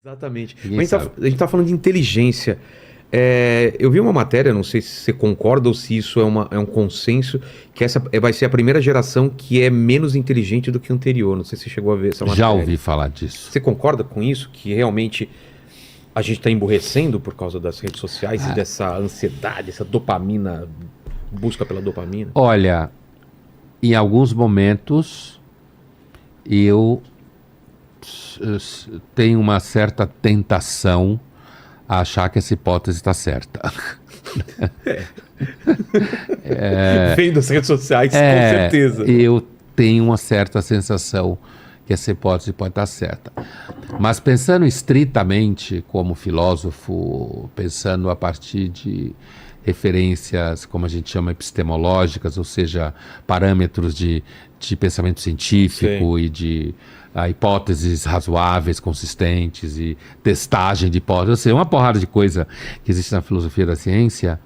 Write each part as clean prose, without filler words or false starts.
Exatamente. Ninguém Mas sabe. a gente tá falando de inteligência. Eu vi uma matéria, não sei se você concorda ou se isso é um consenso, que essa vai ser a primeira geração que é menos inteligente do que a anterior. Não sei se você chegou a ver essa matéria. Já ouvi falar disso. Você concorda com isso? Que realmente a gente está emburrecendo por causa das redes sociais e dessa ansiedade, essa dopamina, busca pela dopamina? Olha, em alguns momentos eu tenho uma certa tentação a achar que essa hipótese está certa. Vendo as redes sociais, com certeza. Eu tenho uma certa sensação que essa hipótese pode estar certa. Mas pensando estritamente como filósofo, pensando a partir de referências, como a gente chama, epistemológicas, ou seja, parâmetros de pensamento científico Sim. e de hipóteses razoáveis, consistentes e testagem de hipóteses, ou seja, uma porrada de coisa que existe na filosofia da ciência.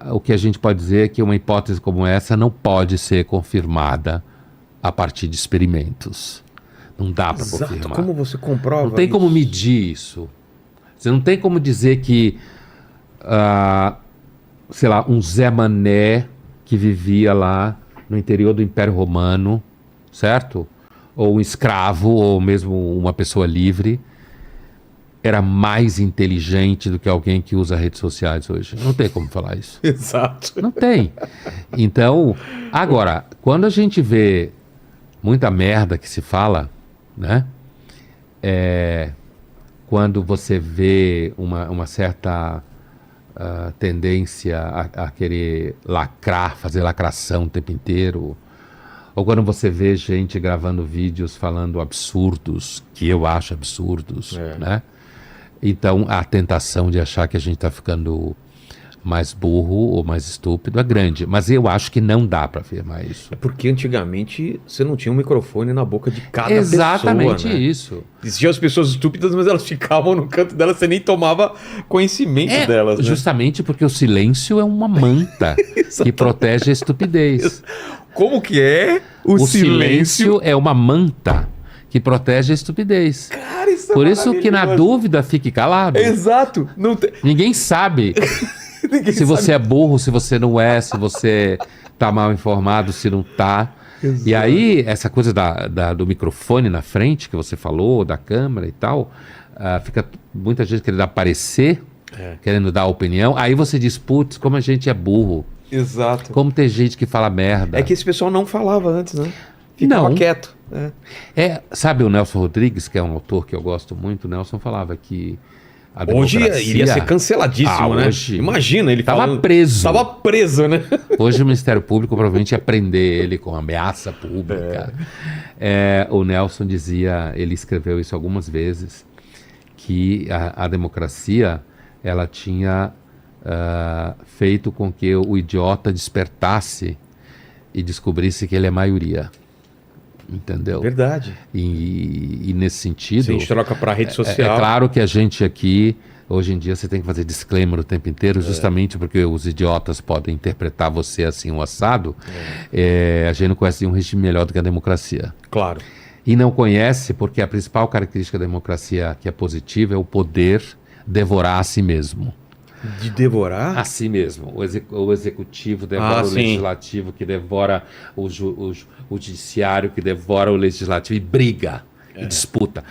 O que a gente pode dizer é que uma hipótese como essa não pode ser confirmada a partir de experimentos. Não dá para Exato. confirmar. Como você comprova Não tem isso? como medir isso. Você não tem como dizer que, sei lá, um Zé Mané que vivia lá no interior do Império Romano, certo? Ou um escravo, ou mesmo uma pessoa livre, era mais inteligente do que alguém que usa redes sociais hoje. Não tem como falar isso. Exato. Não tem. Então, agora, quando a gente vê muita merda que se fala, né? Quando você vê uma certa tendência a querer lacrar, fazer lacração o tempo inteiro, ou quando você vê gente gravando vídeos falando absurdos, que eu acho absurdos, né? Então, a tentação de achar que a gente está ficando mais burro ou mais estúpido é grande. Mas eu acho que não dá para afirmar isso. É porque antigamente você não tinha um microfone na boca de cada Exatamente pessoa, né? isso. Existiam as pessoas estúpidas, mas elas ficavam no canto delas, você nem tomava conhecimento delas, né? Justamente porque o silêncio é uma manta que protege a estupidez. Como que é O silêncio é uma manta que protege a estupidez. Cara, isso é Por isso que na maravilhoso. dúvida fique calado. Exato. Não tem... Ninguém sabe Ninguém se sabe. você é burro, se você não é, se você tá mal informado, se não tá. Exato. E aí, essa coisa do microfone na frente que você falou, da câmera e tal, fica muita gente querendo aparecer, querendo dar opinião. Aí você diz, putz, como a gente é burro. Exato. Como tem gente que fala merda. É que esse pessoal não falava antes, né? Ficava Não. quieto. Sabe o Nelson Rodrigues, que é um autor que eu gosto muito, o Nelson falava que a Hoje democracia... iria ser canceladíssimo, né? Hoje... Imagina ele Tava falando... preso. Tava preso, né? Hoje o Ministério Público provavelmente ia prender ele com ameaça pública. O Nelson dizia, ele escreveu isso algumas vezes, que a democracia, ela tinha feito com que o idiota despertasse e descobrisse que ele é maioria. Entendeu? Verdade. E nesse sentido... Se a gente troca para rede É social... claro que a gente aqui, hoje em dia, você tem que fazer disclaimer o tempo inteiro, justamente porque os idiotas podem interpretar você assim, um assado. A gente não conhece nenhum regime melhor do que a democracia. Claro. E não conhece porque a principal característica da democracia que é positiva é o poder devorar a si mesmo. De devorar? A si mesmo. O executivo devora o sim. legislativo, que devora o judiciário, que devora o legislativo e briga e disputa.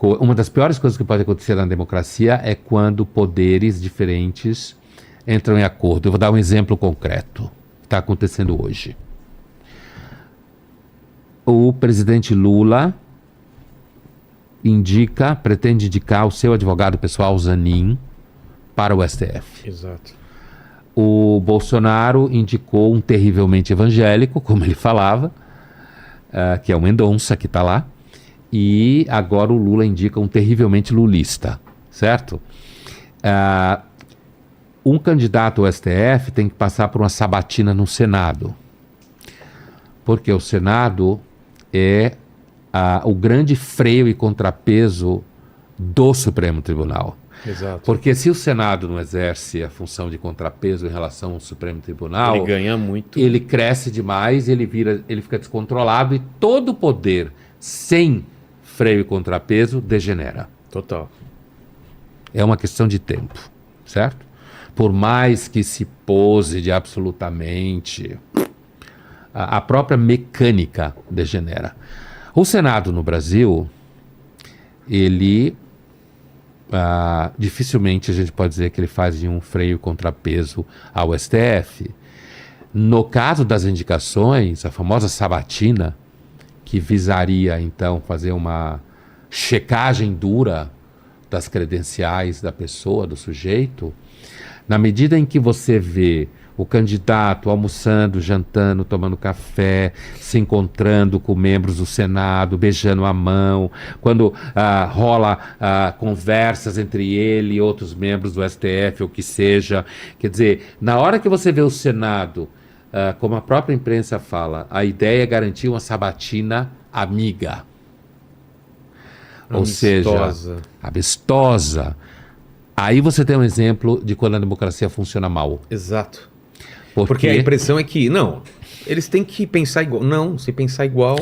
Uma das piores coisas que pode acontecer na democracia é quando poderes diferentes entram em acordo. Eu vou dar um exemplo concreto que está acontecendo hoje. O presidente Lula pretende indicar o seu advogado pessoal, Zanin, para o STF. Exato. O Bolsonaro indicou um terrivelmente evangélico, como ele falava, que é o Mendonça, que está lá, e agora o Lula indica um terrivelmente lulista, certo? Um candidato ao STF tem que passar por uma sabatina no Senado, porque o Senado é o grande freio e contrapeso do Supremo Tribunal. Exato. Porque se o Senado não exerce a função de contrapeso em relação ao Supremo Tribunal, Ele ganha muito. ele cresce demais, ele fica descontrolado e todo o poder sem freio e contrapeso, degenera. Total. É uma questão de tempo, certo? Por mais que se pose de absolutamente, a própria mecânica degenera. O Senado no Brasil, ele dificilmente a gente pode dizer que ele faz um freio e contrapeso ao STF. No caso das indicações, a famosa sabatina, que visaria então fazer uma checagem dura das credenciais da pessoa, do sujeito, na medida em que você vê o candidato almoçando, jantando, tomando café, se encontrando com membros do Senado, beijando a mão, quando rola conversas entre ele e outros membros do STF, ou que seja. Quer dizer, na hora que você vê o Senado, como a própria imprensa fala, a ideia é garantir uma sabatina amiga. Ou seja, amistosa. Aí você tem um exemplo de quando a democracia funciona mal. Exato. Porque a impressão é que, não, eles têm que pensar igual. Não, se pensar igual...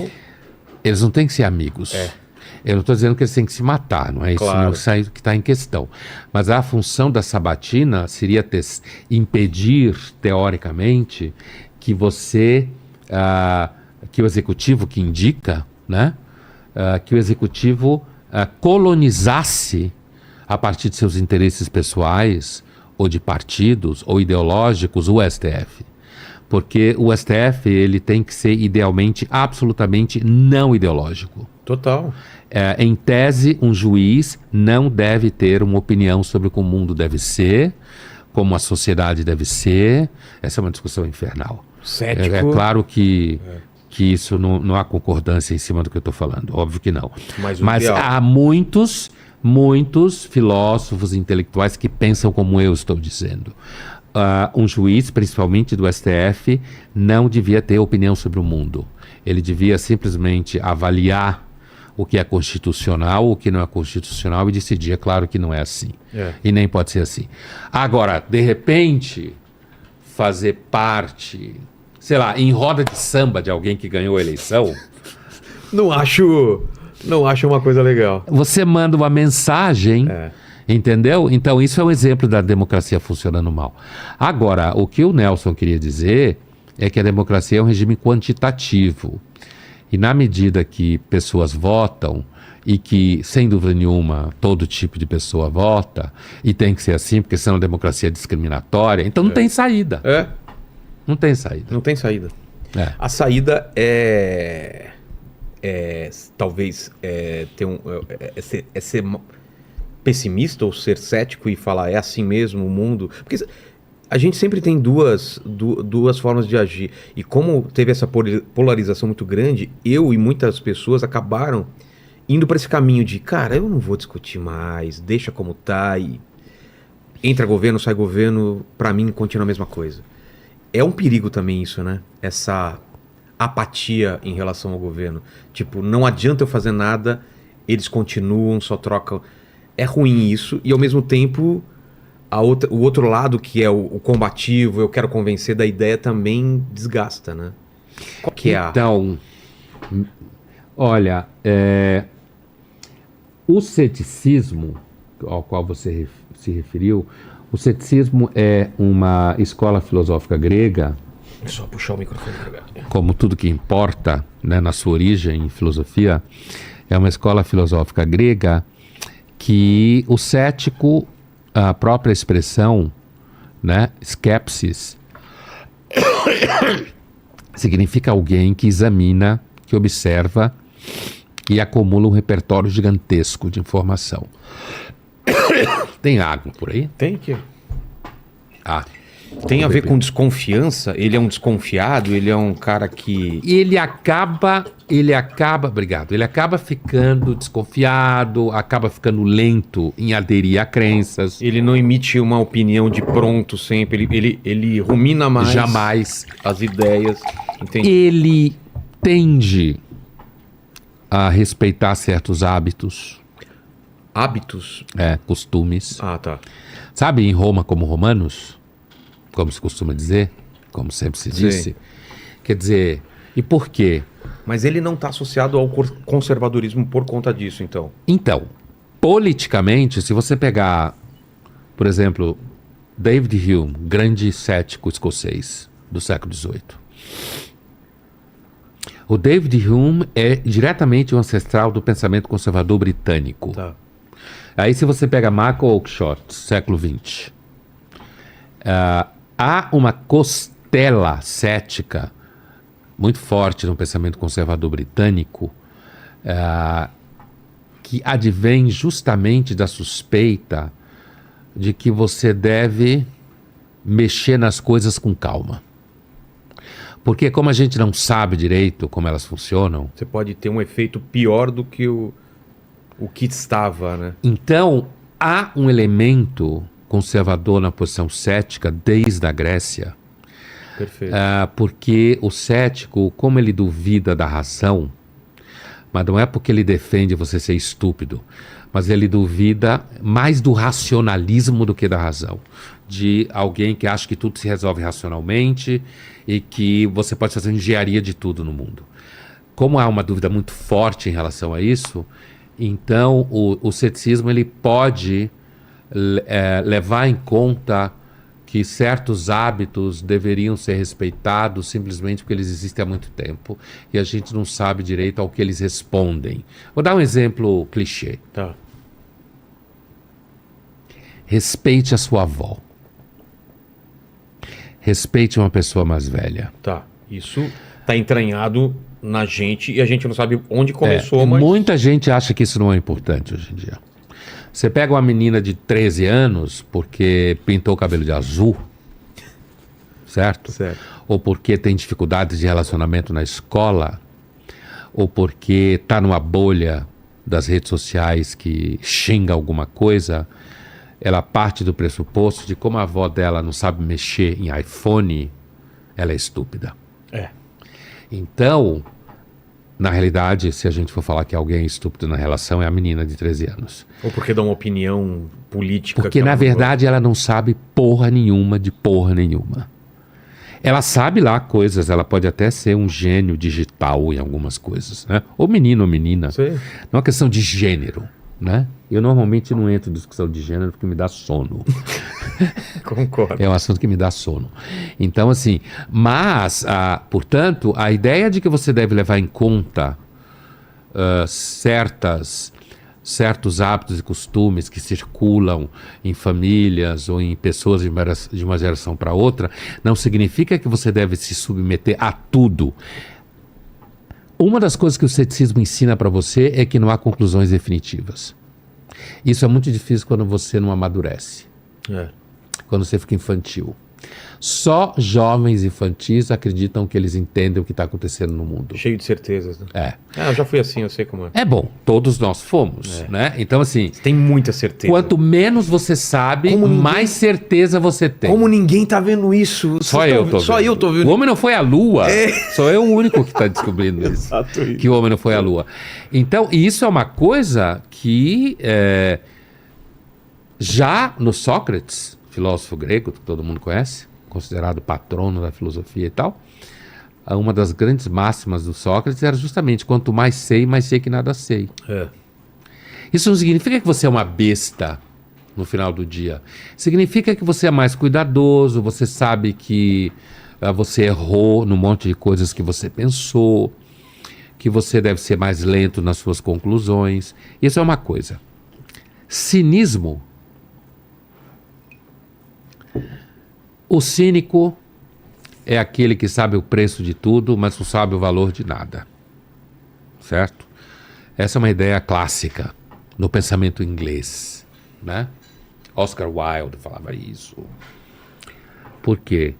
Eles não têm que ser amigos. Eu não estou dizendo que eles têm que se matar, não é isso que está em questão. Mas a função da sabatina seria impedir, teoricamente, que você, que o executivo que indica, né, que o executivo colonizasse, a partir de seus interesses pessoais, ou de partidos, ou ideológicos, o STF. Porque o STF, ele tem que ser idealmente, absolutamente não ideológico. Total. Em tese, um juiz não deve ter uma opinião sobre como o mundo deve ser, como a sociedade deve ser. Essa é uma discussão infernal. Cético. É claro que isso não há concordância em cima do que eu estou falando. Óbvio que não. Mas há muitos filósofos intelectuais que pensam como eu estou dizendo. Um juiz, principalmente do STF, não devia ter opinião sobre o mundo. Ele devia simplesmente avaliar o que é constitucional, o que não é constitucional e decidir. É claro que não é assim. E nem pode ser assim. Agora, de repente, fazer parte, sei lá, em roda de samba de alguém que ganhou a eleição... Não acho uma coisa legal. Você manda uma mensagem, entendeu? Então, isso é um exemplo da democracia funcionando mal. Agora, o que o Nelson queria dizer é que a democracia é um regime quantitativo. E na medida que pessoas votam, e que, sem dúvida nenhuma, todo tipo de pessoa vota, e tem que ser assim, porque senão a democracia é discriminatória, então não tem saída. Não tem saída. Não tem saída. A saída talvez ser pessimista ou ser cético e falar é assim mesmo o mundo, porque a gente sempre tem duas formas de agir, e como teve essa polarização muito grande, eu e muitas pessoas acabaram indo para esse caminho de, cara, eu não vou discutir mais, deixa como tá, e entra governo, sai governo, para mim continua a mesma coisa. É um perigo também isso, né? Essa apatia em relação ao governo. Tipo, não adianta eu fazer nada, eles continuam, só trocam. É ruim isso, e ao mesmo tempo, o outro lado, que é o combativo, eu quero convencer da ideia, também desgasta, né? Qual que é Então, olha, o ceticismo, ao qual você se referiu, o ceticismo é uma escola filosófica grega. É só puxar o microfone pra cá. Como tudo que importa, né, na sua origem em filosofia, é uma escola filosófica grega que o cético, a própria expressão, né, skepsis, significa alguém que examina, que observa e acumula um repertório gigantesco de informação. Tem água por aí? Tem aqui. Tem a ver com desconfiança? Ele é um desconfiado? Ele é um cara que... Ele acaba, obrigado, ele acaba ficando desconfiado, acaba ficando lento em aderir a crenças. Ele não emite uma opinião de pronto sempre, ele rumina mais... Jamais. As ideias. Entendi. Ele tende a respeitar certos hábitos. Hábitos? Costumes. Tá. Sabe, em Roma como romanos, como se costuma dizer, como sempre se disse, quer dizer, E por quê? Mas ele não está associado ao conservadorismo por conta disso, então. Então, politicamente, se você pegar, por exemplo, David Hume, grande cético escocês do século XVIII. O David Hume é diretamente o ancestral do pensamento conservador britânico. Tá. Aí se você pega Michael Oakeshott, século XX, há uma costela cética muito forte no pensamento conservador britânico, que advém justamente da suspeita de que você deve mexer nas coisas com calma. Porque como a gente não sabe direito como elas funcionam, Você pode ter um efeito pior do que o que estava, né? então há um elemento conservador na posição cética desde a Grécia, Perfeito. porque o cético, como ele duvida da razão, mas não é porque ele defende você ser estúpido, mas ele duvida mais do racionalismo do que da razão. De alguém que acha que tudo se resolve racionalmente e que você pode fazer engenharia de tudo no mundo. Como há uma dúvida muito forte em relação a isso, então o ceticismo ele pode levar em conta que certos hábitos deveriam ser respeitados simplesmente porque eles existem há muito tempo e a gente não sabe direito ao que eles respondem. Vou dar um exemplo clichê. Tá. Respeite a sua avó. Respeite uma pessoa mais velha. Tá. Isso tá entranhado na gente e a gente não sabe onde começou, E mas... muita gente acha que isso não é importante hoje em dia. Você pega uma menina de 13 anos porque pintou o cabelo de azul, certo? Certo. Ou porque tem dificuldades de relacionamento na escola, ou porque está numa bolha das redes sociais que xinga alguma coisa, ela parte do pressuposto de como a avó dela não sabe mexer em iPhone, ela é estúpida. É. Então, na realidade, se a gente for falar que alguém é estúpido na relação, é a menina de 13 anos. Ou porque dá uma opinião política. Porque, que na ela não verdade, ela não sabe porra nenhuma de porra nenhuma. Ela sabe lá coisas, ela pode até ser um gênio digital em algumas coisas, né? Ou menino ou menina. Sei. Não é uma questão de gênero, né? Eu normalmente não entro em discussão de gênero porque me dá sono. Concordo. É um assunto que me dá sono. Então, assim, mas, portanto, a ideia de que você deve levar em conta certos hábitos e costumes que circulam em famílias ou em pessoas de uma geração para outra, não significa que você deve se submeter a tudo. Uma das coisas que o ceticismo ensina para você é que não há conclusões definitivas. Isso é muito difícil quando você não amadurece. É. Quando você fica infantil. Só jovens infantis acreditam que eles entendem o que está acontecendo no mundo. Cheio de certezas, né? É. Eu já fui assim, eu sei como é. É bom, todos nós fomos, né? Então, assim, Tem muita certeza. quanto menos você sabe, Como ninguém- mais certeza você tem. Como ninguém tá vendo isso? Só Vocês eu tão- tô Só vendo. eu tô vendo. O homem não foi à lua. Sou eu o único que está descobrindo isso. Exato isso. Que o homem não foi à lua. Então, e isso é uma coisa que já no Sócrates, filósofo grego, que todo mundo conhece, considerado patrono da filosofia e tal, uma das grandes máximas do Sócrates era justamente quanto mais sei que nada sei. É. Isso não significa que você é uma besta no final do dia. Significa que você é mais cuidadoso, você sabe que você errou num monte de coisas que você pensou, que você deve ser mais lento nas suas conclusões. Isso é uma coisa. Cinismo. O cínico é aquele que sabe o preço de tudo, mas não sabe o valor de nada. Certo? Essa é uma ideia clássica no pensamento inglês, né? Oscar Wilde falava isso. Por quê?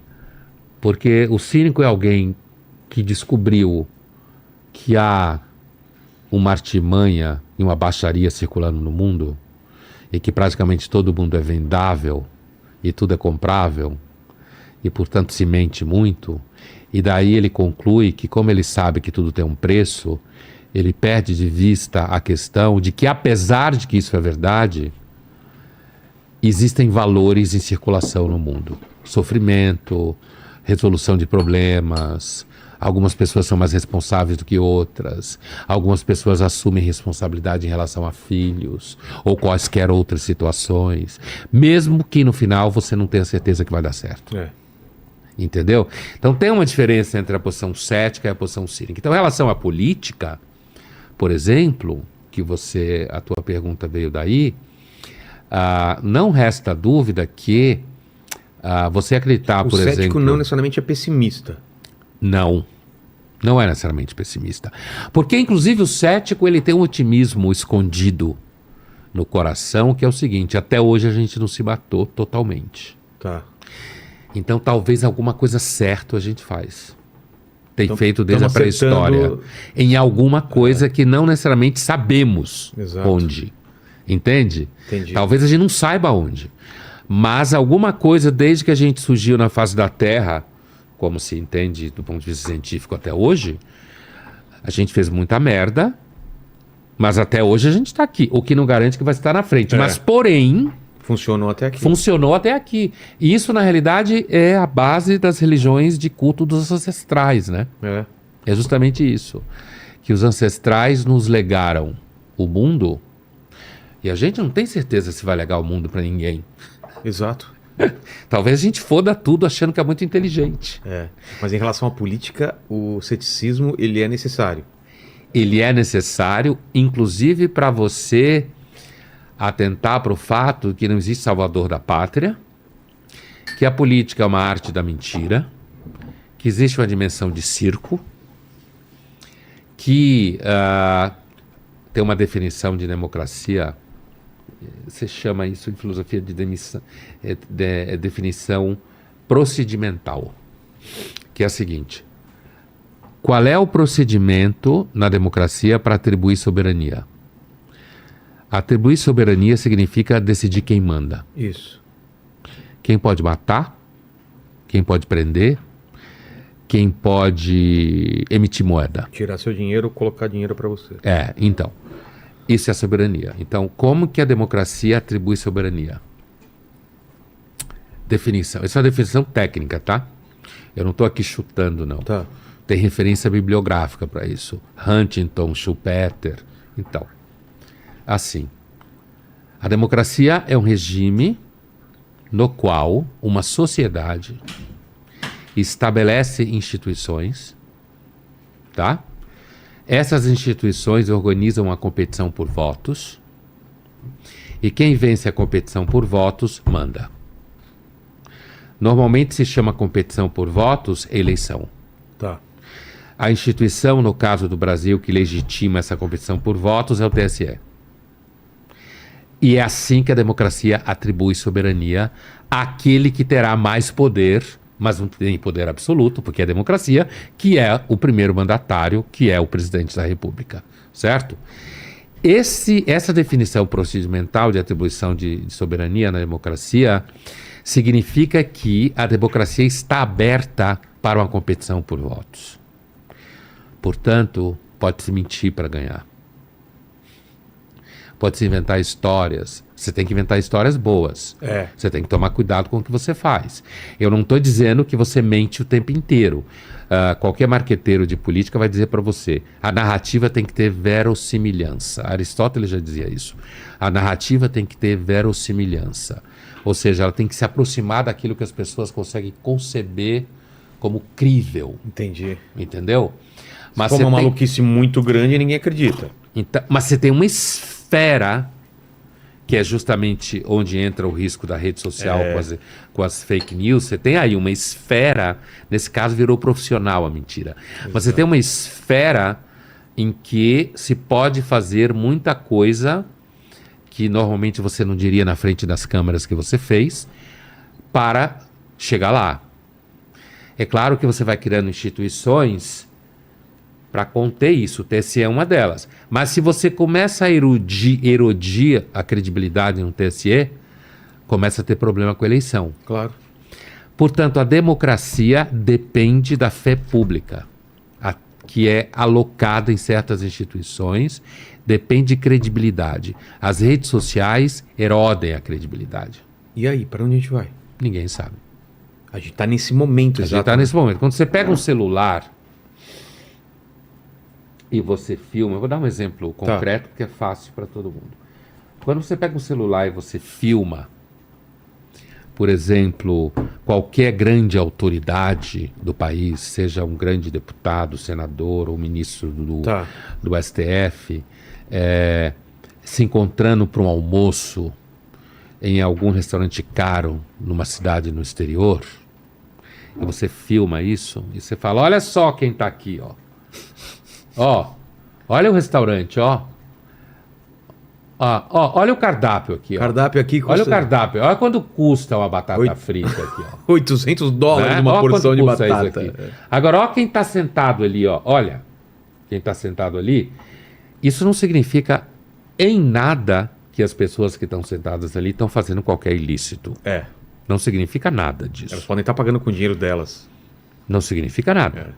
Porque o cínico é alguém que descobriu que há uma artimanha e uma baixaria circulando no mundo e que praticamente todo mundo é vendável e tudo é comprável e, portanto, se mente muito. E daí ele conclui que, como ele sabe que tudo tem um preço, ele perde de vista a questão de que, apesar de que isso é verdade, existem valores em circulação no mundo. Sofrimento, resolução de problemas, Algumas pessoas são mais responsáveis do que outras. Algumas pessoas assumem responsabilidade em relação a filhos ou quaisquer outras situações, mesmo que no final você não tenha certeza que vai dar certo. Entendeu? Então tem uma diferença entre a posição cética e a posição cínica. Então, em relação à política, por exemplo, a tua pergunta veio daí, não resta dúvida que você acreditar, por exemplo... O cético não necessariamente é pessimista. Não é necessariamente pessimista. Porque, inclusive, o cético ele tem um otimismo escondido no coração, que é o seguinte: até hoje a gente não se matou totalmente. Tá. Então, talvez alguma coisa certa a gente faz. Tem feito desde a pré-história. Em alguma coisa que não necessariamente sabemos onde. Entende? Entendi. Talvez a gente não saiba onde. Mas alguma coisa, desde que a gente surgiu na face da Terra, como se entende do ponto de vista científico até hoje, a gente fez muita merda, mas até hoje a gente está aqui. O que não garante que vai estar na frente. Mas, porém... Funcionou até aqui. Funcionou até aqui. E isso, na realidade, é a base das religiões de culto dos ancestrais, né? É justamente isso. Que os ancestrais nos legaram o mundo, e a gente não tem certeza se vai legar o mundo para ninguém. Exato. Talvez a gente foda tudo achando que é muito inteligente. Mas em relação à política, o ceticismo, ele é necessário. Ele é necessário, inclusive para você atentar para o fato de que não existe salvador da pátria, que a política é uma arte da mentira, que existe uma dimensão de circo, que tem uma definição de democracia, você chama isso em filosofia de definição procedimental, que é a seguinte: qual é o procedimento na democracia para atribuir soberania? Atribuir soberania significa decidir quem manda. Isso. Quem pode matar, quem pode prender, quem pode emitir moeda. Tirar seu dinheiro, colocar dinheiro para você. Então, isso é a soberania. Então, como que a democracia atribui soberania? Definição. Essa é uma definição técnica, tá? Eu não estou aqui chutando, não. Tá. Tem referência bibliográfica para isso. Huntington, Schumpeter. Então, assim, a democracia é um regime no qual uma sociedade estabelece instituições, tá? Essas instituições organizam a competição por votos, e quem vence a competição por votos manda. Normalmente se chama competição por votos eleição. Tá. A instituição, no caso do Brasil, que legitima essa competição por votos é o TSE. E é assim que a democracia atribui soberania àquele que terá mais poder, mas não tem poder absoluto, porque é a democracia, que é o primeiro mandatário, que é o presidente da República, certo? Essa definição procedimental de atribuição de soberania na democracia significa que a democracia está aberta para uma competição por votos. Portanto, pode-se mentir para ganhar. Pode-se inventar histórias. Você tem que inventar histórias boas. Você tem que tomar cuidado com o que você faz. Eu não estou dizendo que você mente o tempo inteiro. Qualquer marqueteiro de política vai dizer para você: a narrativa tem que ter verossimilhança. Aristóteles já dizia isso. A narrativa tem que ter verossimilhança. Ou seja, ela tem que se aproximar daquilo que as pessoas conseguem conceber como crível. Entendi. Entendeu? Mas como uma maluquice muito grande, ninguém acredita. Então, mas você tem uma esfera, que é justamente onde entra o risco da rede social com as fake news. Você tem aí uma esfera, nesse caso virou profissional a mentira. Exato. Mas você tem uma esfera em que se pode fazer muita coisa que normalmente você não diria na frente das câmeras que você fez, para chegar lá. É claro que você vai criando instituições para conter isso, o TSE é uma delas. Mas se você começa a erodir a credibilidade no TSE, começa a ter problema com a eleição. Claro. Portanto, a democracia depende da fé pública, que é alocada em certas instituições, depende de credibilidade. As redes sociais erodem a credibilidade. E aí, para onde a gente vai? Ninguém sabe. A gente está nesse momento, exatamente. A gente está nesse momento. Quando você pega um celular e você filma, eu vou dar um exemplo concreto que é fácil para todo mundo. Quando você pega um celular e você filma, por exemplo, qualquer grande autoridade do país, seja um grande deputado, senador ou ministro do STF, se encontrando para um almoço em algum restaurante caro numa cidade no exterior, e você filma isso, e você fala, olha só quem está aqui, ó. Ó, olha o restaurante, ó. Olha o cardápio aqui, ó. Cardápio aqui custa... Olha o cardápio, olha quanto custa uma batata frita aqui, ó. $800 Né? uma Olha porção de quanto custa isso batata. aqui. Agora, olha quem está sentado ali, ó. Olha, quem está sentado ali. Isso não significa em nada que as pessoas que estão sentadas ali estão fazendo qualquer ilícito. Não significa nada disso. Elas podem estar pagando com o dinheiro delas. Não significa nada.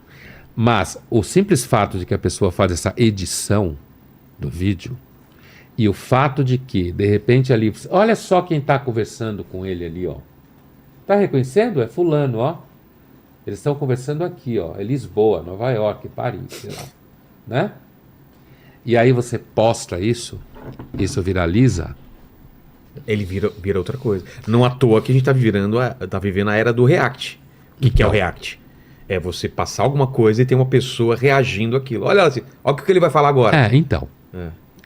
Mas o simples fato de que a pessoa faz essa edição do vídeo e o fato de que, de repente, ali... Olha só quem está conversando com ele ali, ó. Tá reconhecendo? É fulano, ó. Eles estão conversando aqui, ó. É Lisboa, Nova York, Paris, sei lá. Né? E aí você posta isso viraliza. Ele vira outra coisa. Não à toa que a gente tá vivendo a era do react. O que é o react? É você passar alguma coisa e ter uma pessoa reagindo àquilo. Olha assim, olha o que ele vai falar agora.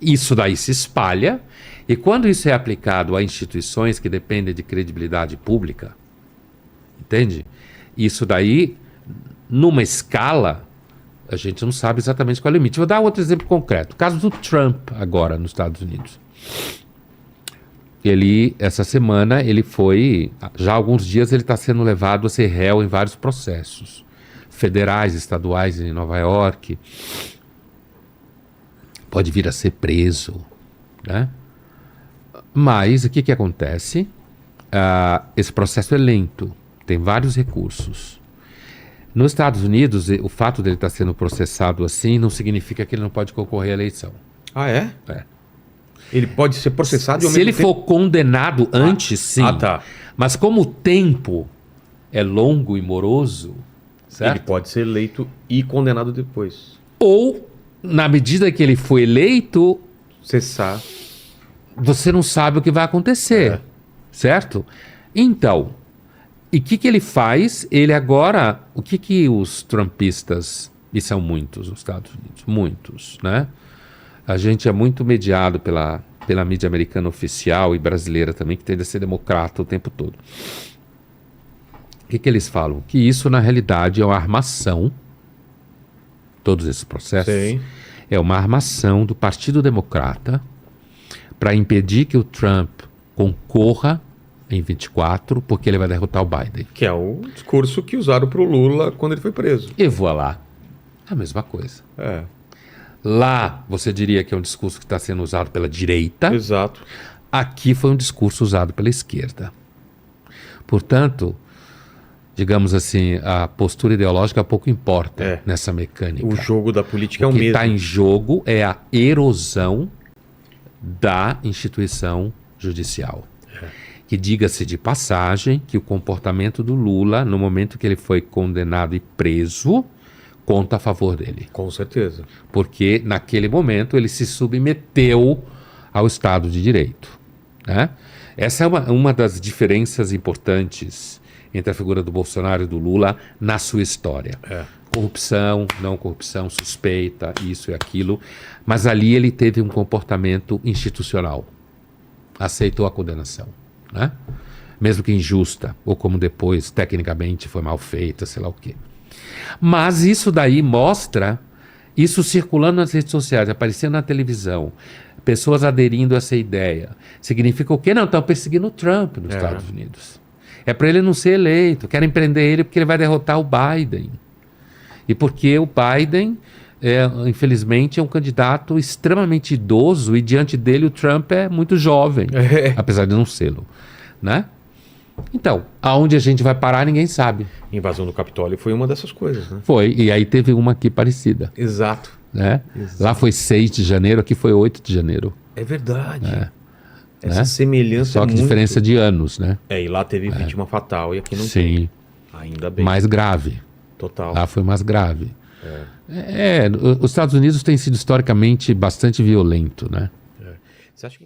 Isso daí se espalha, e quando isso é aplicado a instituições que dependem de credibilidade pública, entende? Isso daí, numa escala, a gente não sabe exatamente qual é o limite. Vou dar outro exemplo concreto. O caso do Trump agora nos Estados Unidos. Essa semana, ele foi... Já há alguns dias ele está sendo levado a ser réu em vários processos. Federais, estaduais em Nova York. Pode vir a ser preso, né? Mas o que acontece? Esse processo é lento, tem vários recursos. Nos Estados Unidos, o fato dele estar sendo processado assim não significa que ele não pode concorrer à eleição. Ah, é? É. Ele pode ser processado e ao Se mesmo ele for condenado antes, sim. Tá. Mas como o tempo é longo e moroso, certo? Ele pode ser eleito e condenado depois. Ou, na medida que ele foi eleito, Cessar. você não sabe o que vai acontecer, certo? Então, e o que ele faz? Ele agora, o que os trumpistas, e são muitos nos Estados Unidos, muitos, né? A gente é muito mediado pela mídia americana oficial e brasileira também, que tende a ser democrata o tempo todo. O que eles falam? Que isso, na realidade, é uma armação, todos esses processos, Sim. é uma armação do Partido Democrata para impedir que o Trump concorra em 24, porque ele vai derrotar o Biden. Que é o discurso que usaram pro Lula quando ele foi preso. E voilà, a mesma coisa. Lá, você diria que é um discurso que está sendo usado pela direita. Exato. Aqui foi um discurso usado pela esquerda. Portanto, digamos assim, a postura ideológica pouco importa nessa mecânica. O jogo da política é o mesmo. O que mesmo. está em jogo é a erosão da instituição judicial. Que diga-se de passagem que o comportamento do Lula, no momento que ele foi condenado e preso, conta a favor dele. Com certeza. Porque naquele momento ele se submeteu ao Estado de Direito, né? Essa é uma das diferenças importantes entre a figura do Bolsonaro e do Lula na sua história. Corrupção, não corrupção, suspeita, isso e aquilo. Mas ali ele teve um comportamento institucional. Aceitou a condenação, né? Mesmo que injusta, ou como depois, tecnicamente, foi mal feita, sei lá o quê. Mas isso daí mostra, isso circulando nas redes sociais, aparecendo na televisão, pessoas aderindo a essa ideia. Significa o quê? Não, estão perseguindo o Trump nos Estados Unidos. É para ele não ser eleito, querem prender ele porque ele vai derrotar o Biden. E porque o Biden, infelizmente, é um candidato extremamente idoso e diante dele o Trump é muito jovem, apesar de não sê-lo, né? Então, aonde a gente vai parar, ninguém sabe. Invasão do Capitólio foi uma dessas coisas, né? Foi, e aí teve uma aqui parecida. Exato. Né? Lá foi 6 de janeiro, aqui foi 8 de janeiro. É verdade. Essa semelhança Só que diferença de anos, né? E lá teve vítima fatal e aqui não Sim. tem. Ainda bem. Mais grave. Total. Lá foi mais grave. Os Estados Unidos têm sido historicamente bastante violento, né? Você acha que